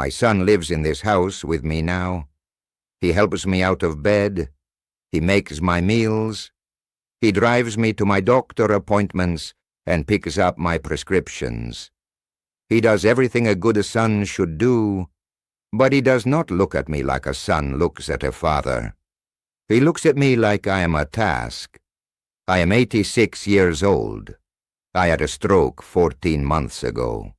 My son lives in this house with me now. He helps me out of bed. He makes my meals. He drives me to my doctor appointments and picks up my prescriptions. He does everything a good son should do, but he does not look at me like a son looks at a father. He looks at me like I am a task. I am 86 years old. I had a stroke 14 months ago.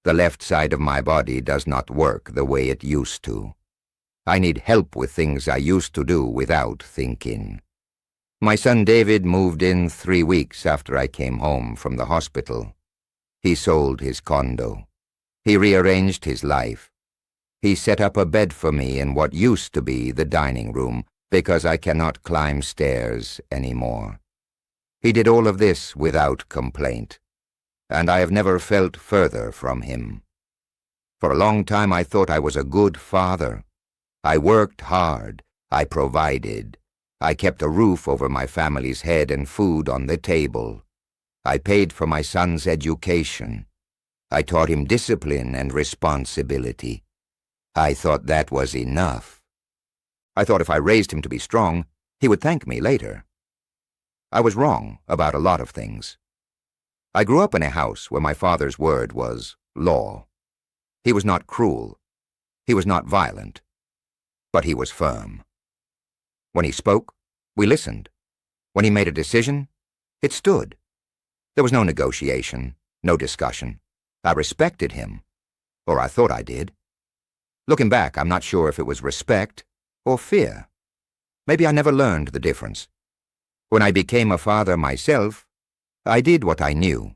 The left side of my body does not work the way it used to. I need help with things I used to do without thinking. My son David moved in 3 weeks after I came home from the hospital. He sold his condo. He rearranged his life. He set up a bed for me in what used to be the dining room because I cannot climb stairs anymore. He did all of this without complaint, and I have never felt further from him. For a long time I thought I was a good father. I worked hard. I provided. I kept a roof over my family's head and food on the table. I paid for my son's education. I taught him discipline and responsibility. I thought that was enough. I thought if I raised him to be strong, he would thank me later. I was wrong about a lot of things. I grew up in a house where my father's word was law. He was not cruel. He was not violent. But he was firm. When he spoke, we listened. When he made a decision, it stood. There was no negotiation, no discussion. I respected him, or I thought I did. Looking back, I'm not sure if it was respect or fear. Maybe I never learned the difference. When I became a father myself, I did what I knew.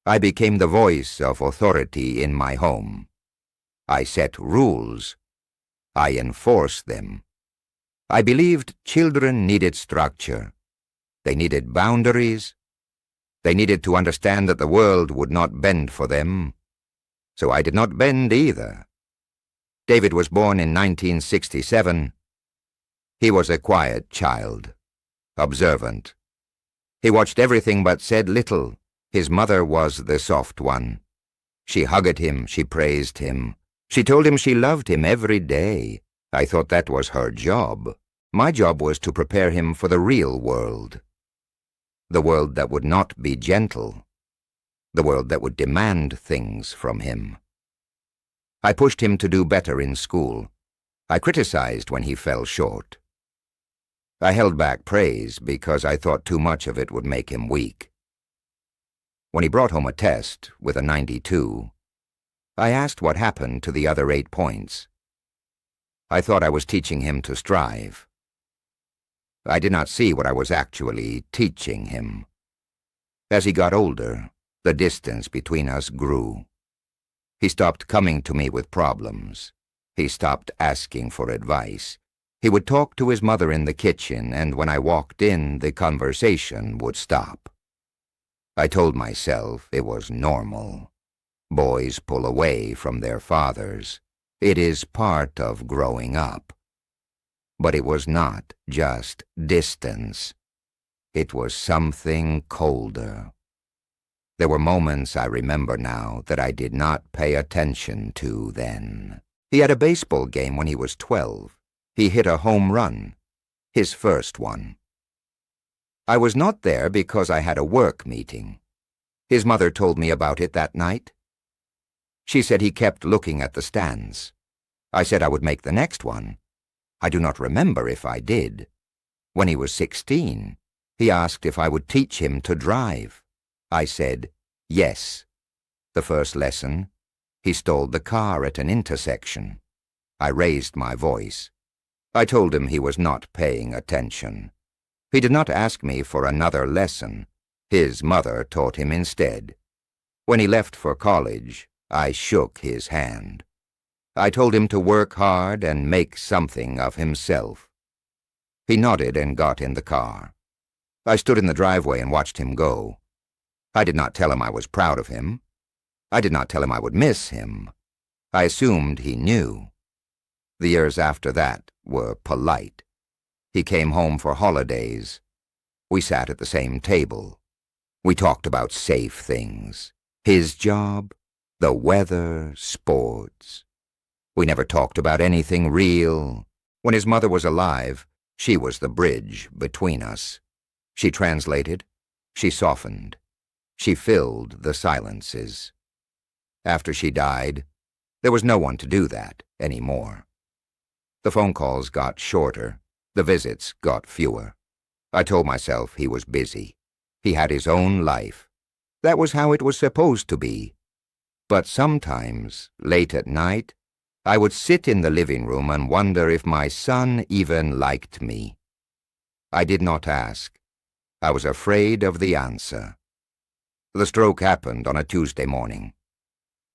I became the voice of authority in my home. I set rules. I enforced them. I believed children needed structure. They needed boundaries. They needed to understand that the world would not bend for them. So I did not bend either. David was born in 1967. He was a quiet child, observant. He watched everything but said little. His mother was the soft one. She hugged him, she praised him. She told him she loved him every day. I thought that was her job. My job was to prepare him for the real world. The world that would not be gentle. The world that would demand things from him. I pushed him to do better in school. I criticized when he fell short. I held back praise because I thought too much of it would make him weak. When he brought home a test with a 92, I asked what happened to the other 8 points. I thought I was teaching him to strive. I did not see what I was actually teaching him. As he got older, the distance between us grew. He stopped coming to me with problems. He stopped asking for advice. He would talk to his mother in the kitchen, and when I walked in, the conversation would stop. I told myself it was normal. Boys pull away from their fathers. It is part of growing up. But it was not just distance. It was something colder. There were moments I remember now that I did not pay attention to then. He had a baseball game when he was 12. He hit a home run, his first one. I was not there because I had a work meeting. His mother told me about it that night. She said he kept looking at the stands. I said I would make the next one. I do not remember if I did. When he was 16, he asked if I would teach him to drive. I said, yes. The first lesson, he stalled the car at an intersection. I raised my voice. I told him he was not paying attention. He did not ask me for another lesson. His mother taught him instead. When he left for college, I shook his hand. I told him to work hard and make something of himself. He nodded and got in the car. I stood in the driveway and watched him go. I did not tell him I was proud of him. I did not tell him I would miss him. I assumed he knew. The years after that were polite. He came home for holidays. We sat at the same table. We talked about safe things. His job, the weather, sports. We never talked about anything real. When his mother was alive, she was the bridge between us. She translated, she softened, she filled the silences. After she died, there was no one to do that anymore. The phone calls got shorter, the visits got fewer. I told myself he was busy. He had his own life. That was how it was supposed to be. But sometimes, late at night, I would sit in the living room and wonder if my son even liked me. I did not ask. I was afraid of the answer. The stroke happened on a Tuesday morning.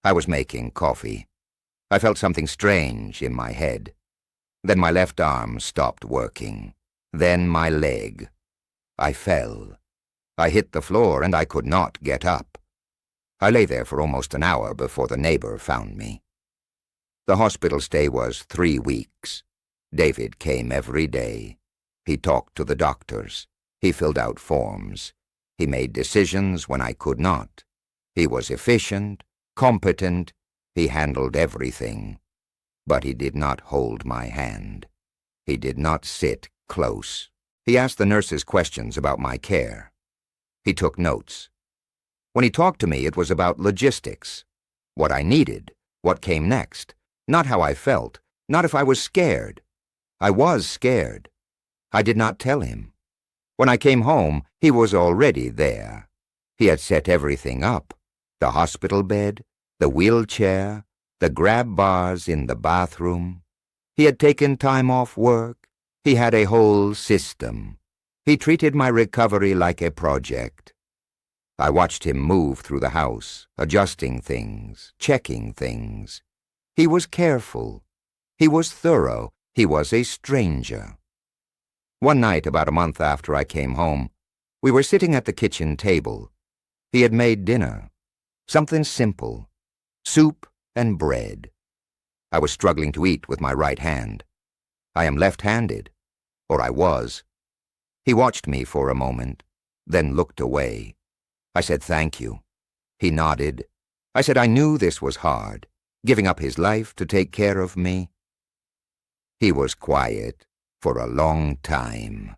I was making coffee. I felt something strange in my head. Then my left arm stopped working. Then my leg. I fell. I hit the floor and I could not get up. I lay there for almost an hour before the neighbor found me. The hospital stay was 3 weeks. David came every day. He talked to the doctors. He filled out forms. He made decisions when I could not. He was efficient, competent. He handled everything. But he did not hold my hand. He did not sit close. He asked the nurses questions about my care. He took notes. When he talked to me, it was about logistics, what I needed, what came next, not how I felt, not if I was scared. I was scared. I did not tell him. When I came home, he was already there. He had set everything up, the hospital bed, the wheelchair, the grab bars in the bathroom. He had taken time off work. He had a whole system. He treated my recovery like a project. I watched him move through the house, adjusting things, checking things. He was careful. He was thorough. He was a stranger. One night, about a month after I came home, we were sitting at the kitchen table. He had made dinner. Something simple. Soup and bread. I was struggling to eat with my right hand. I am left-handed, or I was. He watched me for a moment, then looked away. I said thank you. He nodded. I said I knew this was hard, giving up his life to take care of me. He was quiet for a long time.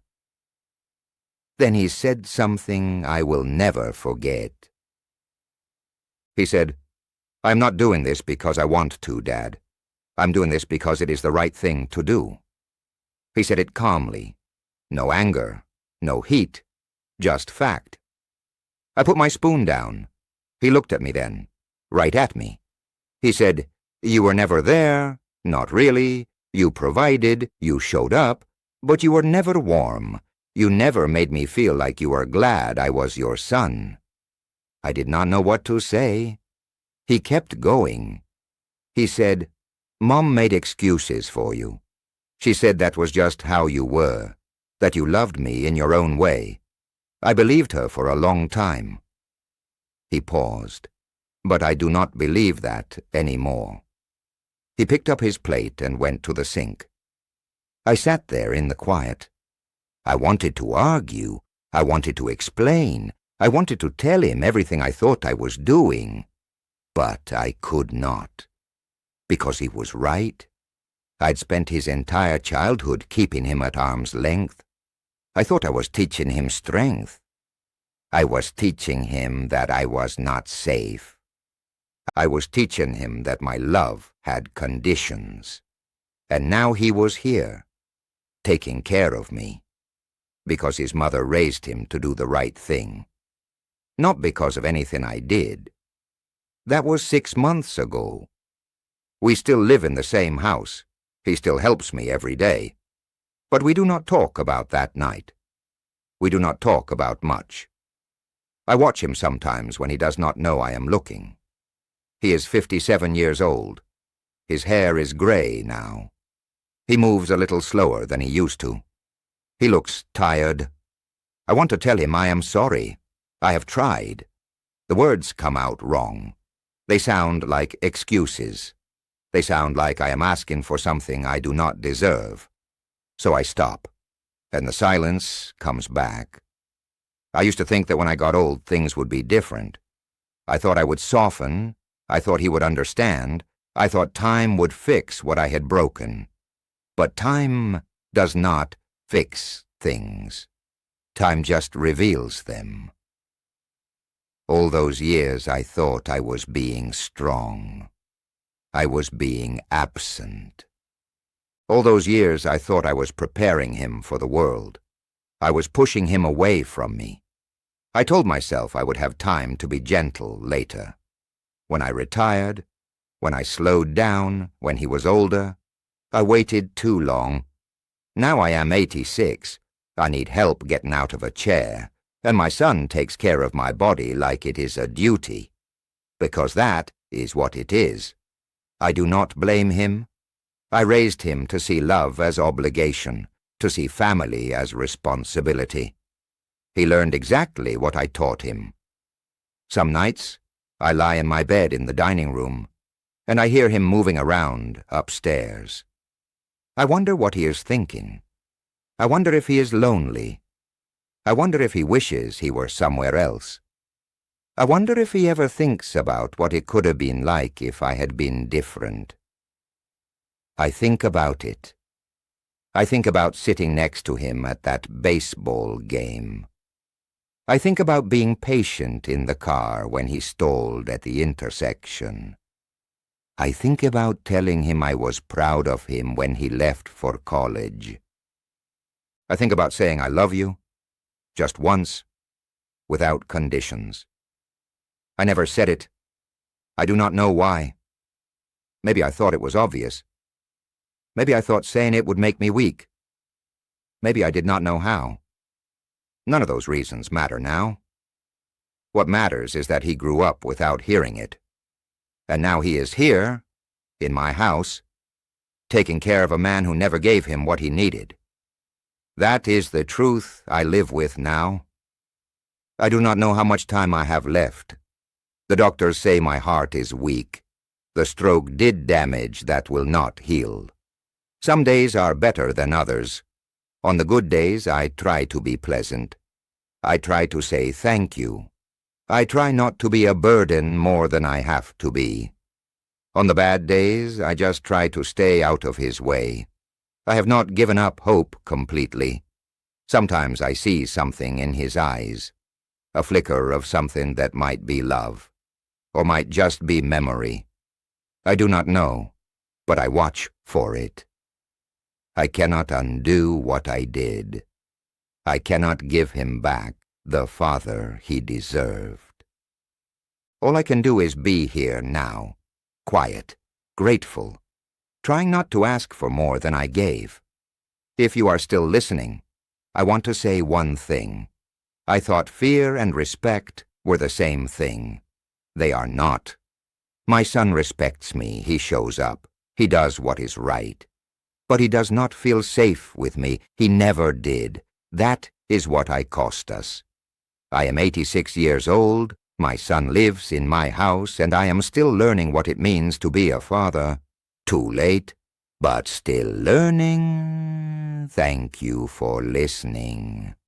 Then he said something I will never forget. He said, "I'm not doing this because I want to, Dad. I'm doing this because it is the right thing to do." He said it calmly. No anger, no heat, just fact. I put my spoon down. He looked at me then, right at me. He said, "You were never there, not really. You provided, you showed up, but you were never warm. You never made me feel like you were glad I was your son." I did not know what to say. He kept going. He said, "Mom made excuses for you. She said that was just how you were, that you loved me in your own way. I believed her for a long time." He paused, but I do not believe that anymore. He picked up his plate and went to the sink. I sat there in the quiet. I wanted to argue. I wanted to explain. I wanted to tell him everything I thought I was doing. But I could not. Because he was right. I'd spent his entire childhood keeping him at arm's length. I thought I was teaching him strength. I was teaching him that I was not safe. I was teaching him that my love had conditions. And now he was here, taking care of me, because his mother raised him to do the right thing. Not because of anything I did. That was 6 months ago. We still live in the same house. He still helps me every day. But we do not talk about that night. We do not talk about much. I watch him sometimes when he does not know I am looking. He is 57 years old. His hair is gray now. He moves a little slower than he used to. He looks tired. I want to tell him I am sorry. I have tried. The words come out wrong. They sound like excuses. They sound like I am asking for something I do not deserve. So I stop, and the silence comes back. I used to think that when I got old, things would be different. I thought I would soften. I thought he would understand. I thought time would fix what I had broken. But time does not fix things. Time just reveals them. All those years I thought I was being strong. I was being absent. All those years I thought I was preparing him for the world. I was pushing him away from me. I told myself I would have time to be gentle later. When I retired, when I slowed down, when he was older, I waited too long. Now I am 86. I need help getting out of a chair, and my son takes care of my body like it is a duty, because that is what it is. I do not blame him. I raised him to see love as obligation, to see family as responsibility. He learned exactly what I taught him. Some nights, I lie in my bed in the dining room, and I hear him moving around upstairs. I wonder what he is thinking. I wonder if he is lonely. I wonder if he wishes he were somewhere else. I wonder if he ever thinks about what it could have been like if I had been different. I think about it. I think about sitting next to him at that baseball game. I think about being patient in the car when he stalled at the intersection. I think about telling him I was proud of him when he left for college. I think about saying I love you, just once, without conditions. I never said it. I do not know why. Maybe I thought it was obvious. Maybe I thought saying it would make me weak. Maybe I did not know how. None of those reasons matter now. What matters is that he grew up without hearing it. And now he is here, in my house, taking care of a man who never gave him what he needed. That is the truth I live with now. I do not know how much time I have left. The doctors say my heart is weak. The stroke did damage that will not heal. Some days are better than others. On the good days, I try to be pleasant. I try to say thank you. I try not to be a burden more than I have to be. On the bad days, I just try to stay out of his way. I have not given up hope completely. Sometimes I see something in his eyes, a flicker of something that might be love, or might just be memory. I do not know, but I watch for it. I cannot undo what I did. I cannot give him back the father he deserved. All I can do is be here now, quiet, grateful, trying not to ask for more than I gave. If you are still listening, I want to say one thing. I thought fear and respect were the same thing. They are not. My son respects me. He shows up. He does what is right. But he does not feel safe with me. He never did. That is what I cost us. I am 86 years old. My son lives in my house, and I am still learning what it means to be a father. Too late, but still learning. Thank you for listening.